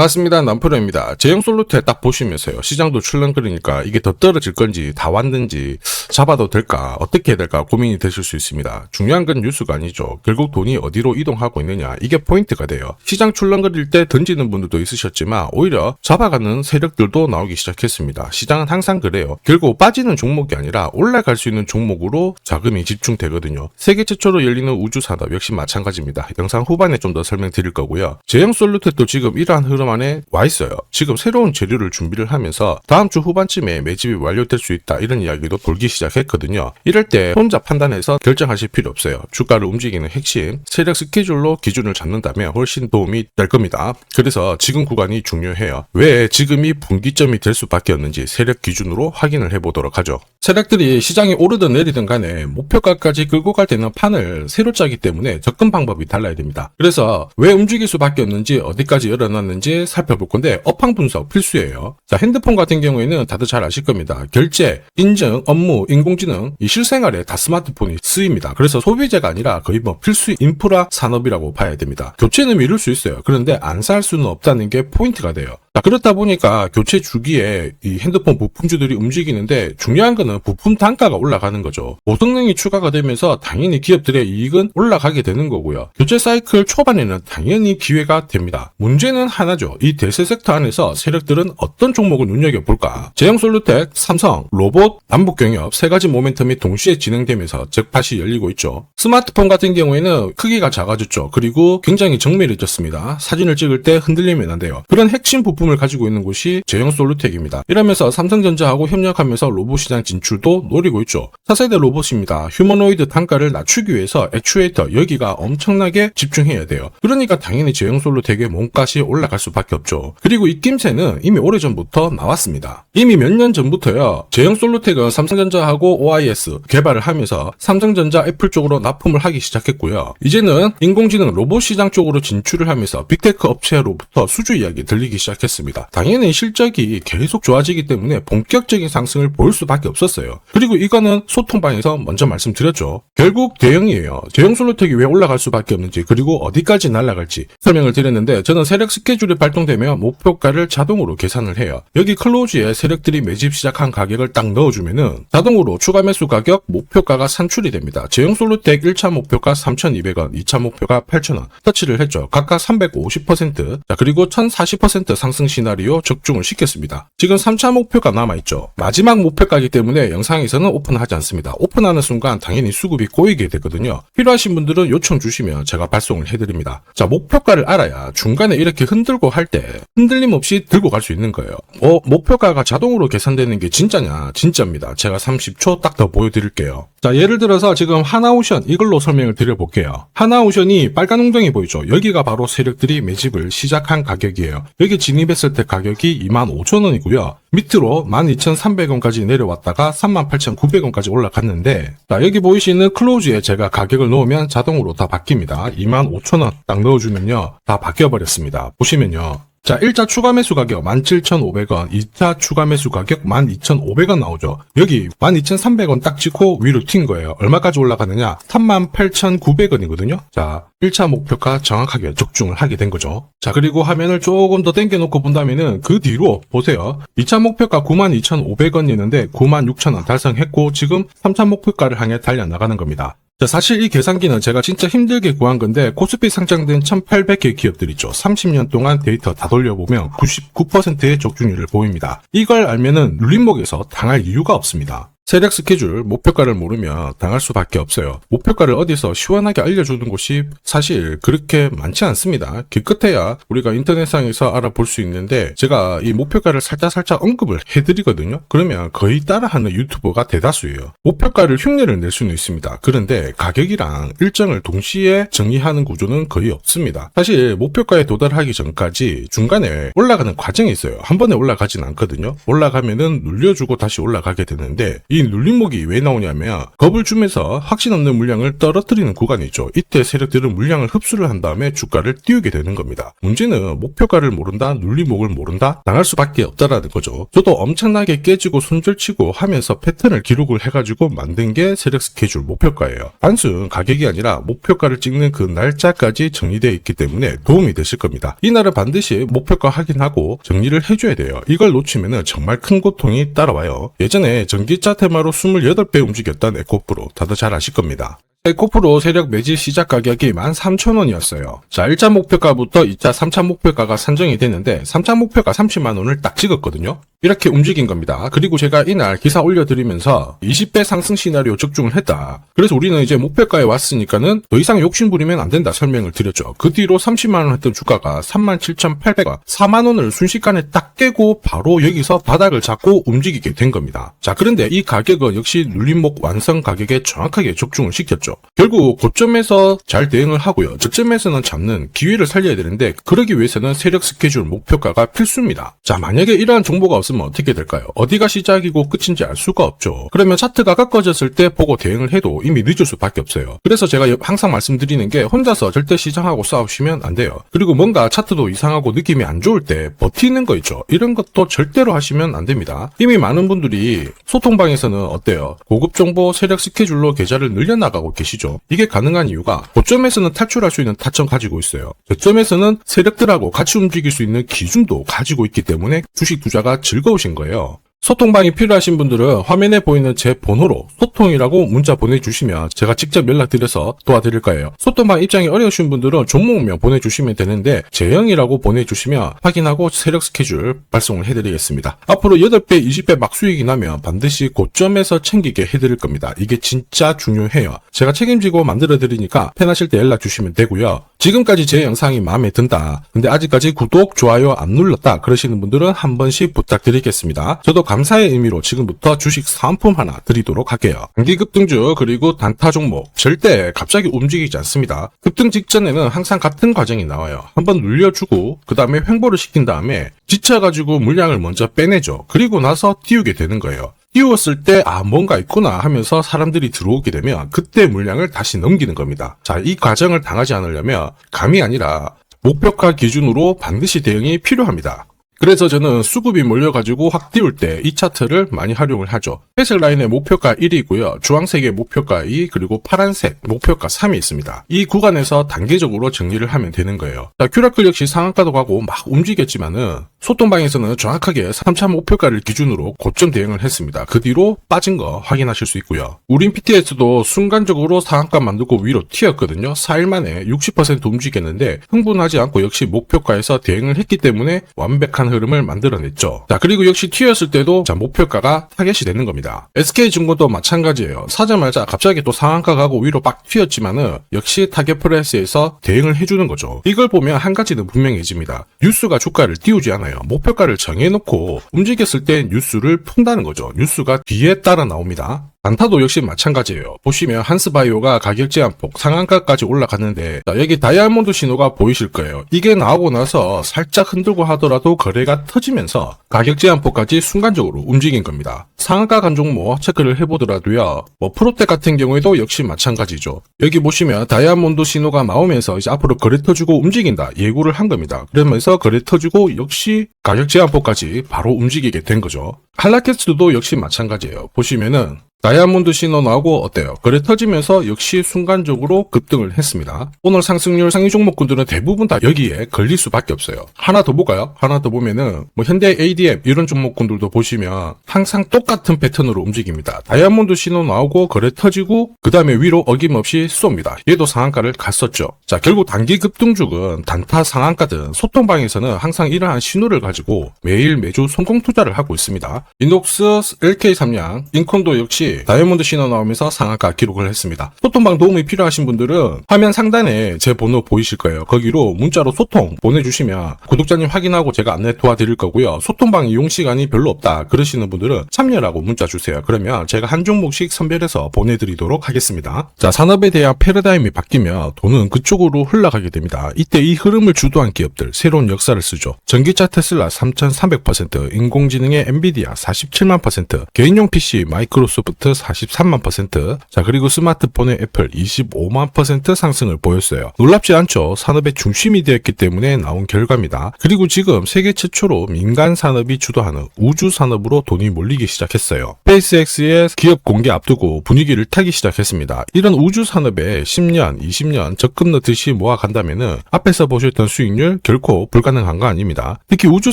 반갑습니다. 남프로입니다. 제형 솔루테 딱 보시면서요. 시장도 출렁거리니까 이게 더 떨어질 건지 다 왔는지 잡아도 될까 어떻게 해야 될까 고민이 되실 수 있습니다. 중요한 건 뉴스가 아니죠. 결국 돈이 어디로 이동하고 있느냐 이게 포인트가 돼요. 시장 출렁거릴 때 던지는 분들도 있으셨지만 오히려 잡아가는 세력들도 나오기 시작했습니다. 시장은 항상 그래요. 결국 빠지는 종목이 아니라 올라갈 수 있는 종목으로 자금이 집중되거든요. 세계 최초로 열리는 우주산업 역시 마찬가지입니다. 영상 후반에 좀 더 설명드릴 거고요. 제형 솔루테도 지금 이러한 흐름 안에 와 있어요. 지금 새로운 재료를 준비를 하면서 다음 주 후반쯤에 매집이 완료될 수 있다 이런 이야기도 돌기 시작했거든요. 이럴 때 혼자 판단해서 결정하실 필요 없어요. 주가를 움직이는 핵심 세력 스케줄로 기준을 잡는다면 훨씬 도움이 될 겁니다. 그래서 지금 구간이 중요해요. 왜 지금이 분기점이 될 수밖에 없는지 세력 기준으로 확인을 해보도록 하죠. 세력들이 시장이 오르든 내리든 간에 목표가까지 끌고 갈 때는 판을 새로 짜기 때문에 접근 방법이 달라야 됩니다. 그래서 왜 움직일 수밖에 없는지 어디까지 열어놨는지 살펴볼 건데 업황 분석 필수예요. 자, 핸드폰 같은 경우에는 다들 잘 아실 겁니다. 결제, 인증, 업무, 인공지능 이 실생활에 다 스마트폰이 쓰입니다. 그래서 소비재가 아니라 거의 뭐 필수 인프라 산업이라고 봐야 됩니다. 교체는 미룰 수 있어요. 그런데 안 살 수는 없다는 게 포인트가 돼요. 자, 그렇다 보니까 교체 주기에 이 핸드폰 부품주들이 움직이는데 중요한 거는 부품 단가가 올라가는 거죠. 고성능이 추가가 되면서 당연히 기업들의 이익은 올라가게 되는 거고요. 교체 사이클 초반에는 당연히 기회가 됩니다. 문제는 하나죠. 이 대세 섹터 안에서 세력들은 어떤 종목을 눈여겨볼까? 제형 솔루텍, 삼성, 로봇, 남북경협 세 가지 모멘텀이 동시에 진행되면서 잭팟이 열리고 있죠. 스마트폰 같은 경우에는 크기가 작아졌죠. 그리고 굉장히 정밀해졌습니다. 사진을 찍을 때 흔들리면 안 돼요. 그런 핵심 부품을 가지고 있는 곳이 제형 솔루텍입니다. 이러면서 삼성전자하고 협력하면서 로봇 시장 진출도 노리고 있죠. 차세대 로봇입니다. 휴머노이드 단가를 낮추기 위해서 액추에이터 여기가 엄청나게 집중해야 돼요. 그러니까 당연히 제형 솔루텍의 몸값이 올라갈 수밖에 없죠. 그리고 이 낌새는 이미 오래전부터 나왔습니다. 이미 몇 년 전부터요. 제형 솔루텍은 삼성전자하고 OIS 개발을 하면서 삼성전자 애플 쪽으로 납품을 하기 시작했고요. 이제는 인공지능 로봇 시장 쪽으로 진출을 하면서 빅테크 업체로부터 수주 이야기 들리기 시작했습니다. 당연히 실적이 계속 좋아지기 때문에 본격적인 상승을 보일 수밖에 없었어요. 그리고 이거는 소통방에서 먼저 말씀드렸죠. 결국 대형이에요. 제형 솔루텍이 왜 올라갈 수밖에 없는지 그리고 어디까지 날아갈지 설명을 드렸는데 저는 세력 스케줄이 발동되면 목표가를 자동으로 계산을 해요. 여기 클로즈에 세력들이 매집 시작한 가격을 딱 넣어주면은 자동으로 추가 매수 가격 목표가가 산출이 됩니다. 제형 솔루텍 1차 목표가 3,200원, 2차 목표가 8,000원 터치를 했죠. 각각 350%, 자 그리고 1,040% 상승 시나리오 적중을 시켰습니다. 지금 3차 목표가 남아있죠. 마지막 목표가이기 때문에 영상에서는 오픈하지 않습니다. 오픈하는 순간 당연히 수급이 꼬이게 되거든요. 필요하신 분들은 요청 주시면 제가 발송을 해드립니다. 자, 목표가를 알아야 중간에 이렇게 흔들고 할 때 흔들림 없이 들고 갈 수 있는 거예요. 목표가가 자동으로 계산되는 게 진짜냐? 진짜입니다. 제가 30초 딱 더 보여드릴게요. 자, 예를 들어서 지금 하나오션 이걸로 설명을 드려볼게요. 하나오션이 빨간 웅덩이 보이죠? 여기가 바로 세력들이 매집을 시작한 가격이에요. 여기 진입했을 때 가격이 25,000원이고요. 밑으로 12,300원까지 내려왔다가 38,900원까지 올라갔는데 자, 여기 보이시는 클로즈에 제가 가격을 넣으면 자동으로 다 바뀝니다. 25,000원 딱 넣어주면요. 다 바뀌어버렸습니다. 보시면요. 자, 1차 추가 매수 가격 17,500원, 2차 추가 매수 가격 12,500원 나오죠. 여기 12,300원 딱 찍고 위로 튄 거예요. 얼마까지 올라가느냐? 38,900원이거든요. 자, 1차 목표가 정확하게 적중을 하게 된 거죠. 자, 그리고 화면을 조금 더 당겨놓고 본다면은 그 뒤로 보세요. 2차 목표가 92,500원이었는데 96,000원 달성했고 지금 3차 목표가를 향해 달려나가는 겁니다. 자, 사실 이 계산기는 제가 진짜 힘들게 구한 건데 코스피 상장된 1800개 기업들 있죠. 30년 동안 데이터 다 돌려보면 99%의 적중률을 보입니다. 이걸 알면은 눌림목에서 당할 이유가 없습니다. 세력 스케줄, 목표가를 모르면 당할 수밖에 없어요. 목표가를 어디서 시원하게 알려주는 곳이 사실 그렇게 많지 않습니다. 기껏해야 우리가 인터넷상에서 알아볼 수 있는데 제가 이 목표가를 살짝 언급을 해드리거든요. 그러면 거의 따라하는 유튜버가 대다수예요. 목표가를 흉내를 낼 수는 있습니다. 그런데 가격이랑 일정을 동시에 정의하는 구조는 거의 없습니다. 사실 목표가에 도달하기 전까지 중간에 올라가는 과정이 있어요. 한 번에 올라가진 않거든요. 올라가면은 눌려주고 다시 올라가게 되는데 이 이 눌림목이 왜 나오냐면 겁을 주면서 확신 없는 물량을 떨어뜨리는 구간이죠. 이때 세력들은 물량을 흡수를 한 다음에 주가를 띄우게 되는 겁니다. 문제는 목표가를 모른다, 눌림목을 모른다, 당할 수밖에 없다라는 거죠. 저도 엄청나게 깨지고 손절치고 하면서 패턴을 기록을 해가지고 만든 게 세력 스케줄 목표가예요. 단순 가격이 아니라 목표가를 찍는 그 날짜까지 정리되어 있기 때문에 도움이 되실 겁니다. 이날은 반드시 목표가 확인하고 정리를 해줘야 돼요. 이걸 놓치면 정말 큰 고통이 따라와요. 예전에 전기차 테마로 28배 움직였던 에코프로 다들 잘 아실 겁니다. 에코프로 세력 매집 시작 가격이 13,000원이었어요. 자, 1차 목표가부터 2차, 3차 목표가가 산정이 됐는데 3차 목표가 30만원을 딱 찍었거든요. 이렇게 움직인 겁니다. 그리고 제가 이날 기사 올려드리면서 20배 상승 시나리오 적중을 했다. 그래서 우리는 이제 목표가에 왔으니까는 더 이상 욕심부리면 안 된다 설명을 드렸죠. 그 뒤로 30만원 했던 주가가 37,800원, 4만원을 순식간에 딱 깨고 바로 여기서 바닥을 잡고 움직이게 된 겁니다. 자, 그런데 이 가격은 역시 눌림목 완성 가격에 정확하게 적중을 시켰죠. 결국 고점에서 잘 대응을 하고요. 저점에서는 잡는 기회를 살려야 되는데 그러기 위해서는 세력 스케줄 목표가가 필수입니다. 자, 만약에 이러한 정보가 없으면 어떻게 될까요? 어디가 시작이고 끝인지 알 수가 없죠. 그러면 차트가 꺾어졌을 때 보고 대응을 해도 이미 늦을 수밖에 없어요. 그래서 제가 항상 말씀드리는 게 혼자서 절대 시장하고 싸우시면 안 돼요. 그리고 뭔가 차트도 이상하고 느낌이 안 좋을 때 버티는 거 있죠. 이런 것도 절대로 하시면 안 됩니다. 이미 많은 분들이 소통방에서는 어때요? 고급 정보 세력 스케줄로 계좌를 늘려나가고 계시죠. 이게 가능한 이유가 고점에서는 탈출할 수 있는 타점 가지고 있어요. 저점에서는 세력들하고 같이 움직일 수 있는 기준도 가지고 있기 때문에 주식 투자가 즐거우신 거예요. 소통방이 필요하신 분들은 화면에 보이는 제 번호로 소통이라고 문자 보내주시면 제가 직접 연락드려서 도와드릴 거예요. 소통방 입장이 어려우신 분들은 종목명 보내주시면 되는데 제형이라고 보내주시면 확인하고 세력 스케줄 발송을 해드리겠습니다. 앞으로 8배, 20배 막 수익이 나면 반드시 고점에서 챙기게 해드릴 겁니다. 이게 진짜 중요해요. 제가 책임지고 만들어드리니까 편하실 때 연락 주시면 되고요. 지금까지 제 영상이 마음에 든다. 근데 아직까지 구독, 좋아요 안 눌렀다. 그러시는 분들은 한 번씩 부탁드리겠습니다. 저도 감사의 의미로 지금부터 주식 사은품 하나 드리도록 할게요. 단기 급등주 그리고 단타 종목 절대 갑자기 움직이지 않습니다. 급등 직전에는 항상 같은 과정이 나와요. 한번 눌려주고 그 다음에 횡보를 시킨 다음에 지쳐가지고 물량을 먼저 빼내죠. 그리고 나서 띄우게 되는 거예요. 띄웠을 때 뭔가 있구나 하면서 사람들이 들어오게 되면 그때 물량을 다시 넘기는 겁니다. 자, 이 과정을 당하지 않으려면 감이 아니라 목표가 기준으로 반드시 대응이 필요합니다. 그래서 저는 수급이 몰려가지고 확 띄울 때 이 차트를 많이 활용을 하죠. 회색 라인의 목표가 1이고요. 주황색의 목표가 2, 그리고 파란색 목표가 3이 있습니다. 이 구간에서 단계적으로 정리를 하면 되는 거예요. 자, 큐라클 역시 상한가도 가고 막 움직였지만은 소통방에서는 정확하게 3차 목표가를 기준으로 고점 대응을 했습니다. 그 뒤로 빠진 거 확인하실 수 있고요. 우린 PTS도 순간적으로 상한가 만들고 위로 튀었거든요. 4일 만에 60% 움직였는데 흥분하지 않고 역시 목표가에서 대응을 했기 때문에 완벽한 흐름을 만들어냈죠. 자, 그리고 역시 튀었을 때도 자, 목표가가 타겟이 되는 겁니다. SK증권도 마찬가지예요. 사자마자 갑자기 또 상한가 가고 위로 빡 튀었지만은 역시 타겟 프라이스에서 대응을 해주는 거죠. 이걸 보면 한 가지는 분명해집니다. 뉴스가 주가를 띄우지 않아요. 목표가를 정해놓고 움직였을 때 뉴스를 푼다는 거죠. 뉴스가 뒤에 따라 나옵니다. 단타도 역시 마찬가지예요. 보시면 한스바이오가 가격 제한폭 상한가까지 올라갔는데 자, 여기 다이아몬드 신호가 보이실 거예요. 이게 나오고 나서 살짝 흔들고 하더라도 거래가 터지면서 가격 제한폭까지 순간적으로 움직인 겁니다. 상한가 간 종목 체크를 해보더라도요. 프로텍 같은 경우에도 역시 마찬가지죠. 여기 보시면 다이아몬드 신호가 나오면서 이제 앞으로 거래 터지고 움직인다 예고를 한 겁니다. 그러면서 거래 터지고 역시 가격 제한폭까지 바로 움직이게 된 거죠. 한라캐스트도 역시 마찬가지예요. 보시면은 다이아몬드 신호 나오고 어때요? 거래 터지면서 역시 순간적으로 급등을 했습니다. 오늘 상승률 상위 종목군들은 대부분 다 여기에 걸릴 수밖에 없어요. 하나 더 볼까요? 하나 더 보면은 현대 ADM 이런 종목군들도 보시면 항상 똑같은 패턴으로 움직입니다. 다이아몬드 신호 나오고 거래 터지고 그 다음에 위로 어김없이 쏩니다. 얘도 상한가를 갔었죠. 자, 결국 단기 급등주은 단타 상한가든 소통방에서는 항상 이러한 신호를 가지고 매일 매주 성공 투자를 하고 있습니다. 인독스, LK삼양, 인콘도 역시 다시 다이아몬드 신호 나오면서 상한가 기록을 했습니다. 소통방 도움이 필요하신 분들은 화면 상단에 제 번호 보이실 거예요. 거기로 문자로 소통 보내주시면 구독자님 확인하고 제가 안내 도와드릴 거고요. 소통방 이용 시간이 별로 없다 그러시는 분들은 참여라고 문자 주세요. 그러면 제가 한 종목씩 선별해서 보내드리도록 하겠습니다. 자, 산업에 대한 패러다임이 바뀌면 돈은 그쪽으로 흘러가게 됩니다. 이때 이 흐름을 주도한 기업들 새로운 역사를 쓰죠. 전기차 테슬라 3,300%, 인공지능의 엔비디아 47만%, 개인용 PC 마이크로소프트 43만%, 자 그리고 스마트폰의 애플 25만% 상승을 보였어요. 놀랍지 않죠? 산업의 중심이 되었기 때문에 나온 결과입니다. 그리고 지금 세계 최초로 민간 산업이 주도하는 우주 산업으로 돈이 몰리기 시작했어요. 스페이스X의 기업 공개 앞두고 분위기를 타기 시작했습니다. 이런 우주 산업에 10년, 20년 적금 넣듯이 모아간다면은 앞에서 보셨던 수익률 결코 불가능한 거 아닙니다. 특히 우주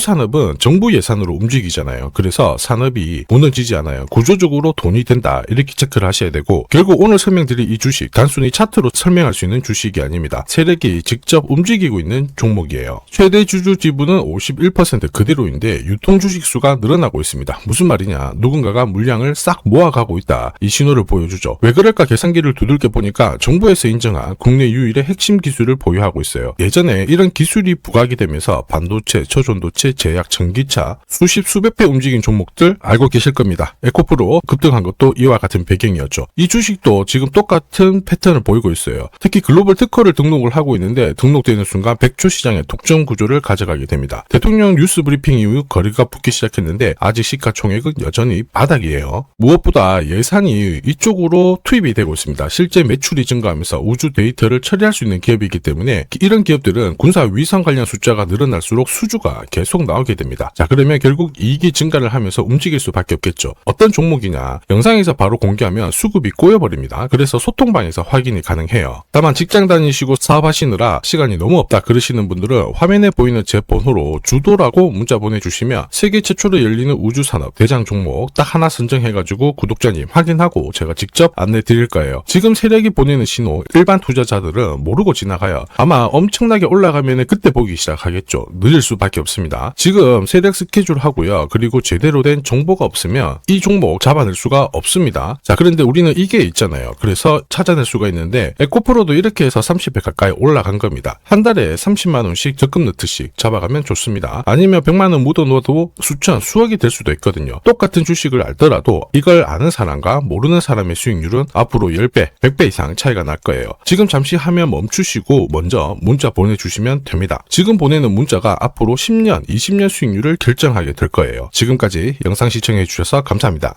산업은 정부 예산으로 움직이잖아요. 그래서 산업이 무너지지 않아요. 구조적으로 돈이 된다 이렇게 체크를 하셔야 되고, 결국 오늘 설명드릴 이 주식 단순히 차트로 설명할 수 있는 주식이 아닙니다. 세력이 직접 움직이고 있는 종목이에요. 최대 주주 지분은 51% 그대로인데 유통 주식 수가 늘어나고 있습니다. 무슨 말이냐, 누군가가 물량을 싹 모아가고 있다 이 신호를 보여주죠. 왜 그럴까 계산기를 두들겨 보니까 정부에서 인정한 국내 유일의 핵심 기술을 보유하고 있어요. 예전에 이런 기술이 부각이 되면서 반도체, 초전도체, 제약, 전기차 수십 수백 배 움직인 종목들 알고 계실 겁니다. 에코프로 급등한 것도 이와 같은 배경이었죠. 이 주식도 지금 똑같은 패턴을 보이고 있어요. 특히 글로벌 특허를 등록을 하고 있는데 등록되는 순간 백조 시장의 독점 구조를 가져가게 됩니다. 대통령 뉴스 브리핑 이후 거리가 붙기 시작했는데 아직 시가총액은 여전히 바닥이에요. 무엇보다 예산이 이쪽으로 투입이 되고 있습니다. 실제 매출이 증가하면서 우주 데이터를 처리할 수 있는 기업이기 때문에 이런 기업들은 군사 위성 관련 숫자가 늘어날수록 수주가 계속 나오게 됩니다. 자, 그러면 결국 이익이 증가를 하면서 움직일 수밖에 없겠죠. 어떤 종목이냐, 영상에서 바로 공개하면 수급이 꼬여버립니다. 그래서 소통방에서 확인이 가능해요. 다만 직장 다니시고 사업하시느라 시간이 너무 없다 그러시는 분들은 화면에 보이는 제 번호로 주도라고 문자 보내주시면 세계 최초로 열리는 우주산업 대장 종목 딱 하나 선정해가지고 구독자님 확인하고 제가 직접 안내 드릴 거예요. 지금 세력이 보내는 신호 일반 투자자들은 모르고 지나가요. 아마 엄청나게 올라가면 그때 보기 시작하겠죠. 늦을 수밖에 없습니다. 지금 세력 스케줄 하고요. 그리고 제대로 된 정보가 없으면 이 종목 잡아낼 수가 없습니다. 자, 그런데 우리는 이게 있잖아요. 그래서 찾아낼 수가 있는데 에코프로도 이렇게 해서 30배 가까이 올라간 겁니다. 한 달에 30만원씩 적금 넣듯이 잡아가면 좋습니다. 아니면 100만원 묻어놓아도 수천, 수억이 될 수도 있거든요. 똑같은 주식을 알더라도 이걸 아는 사람과 모르는 사람의 수익률은 앞으로 10배, 100배 이상 차이가 날 거예요. 지금 잠시 화면 멈추시고 먼저 문자 보내주시면 됩니다. 지금 보내는 문자가 앞으로 10년, 20년 수익률을 결정하게 될 거예요. 지금까지 영상 시청해주셔서 감사합니다.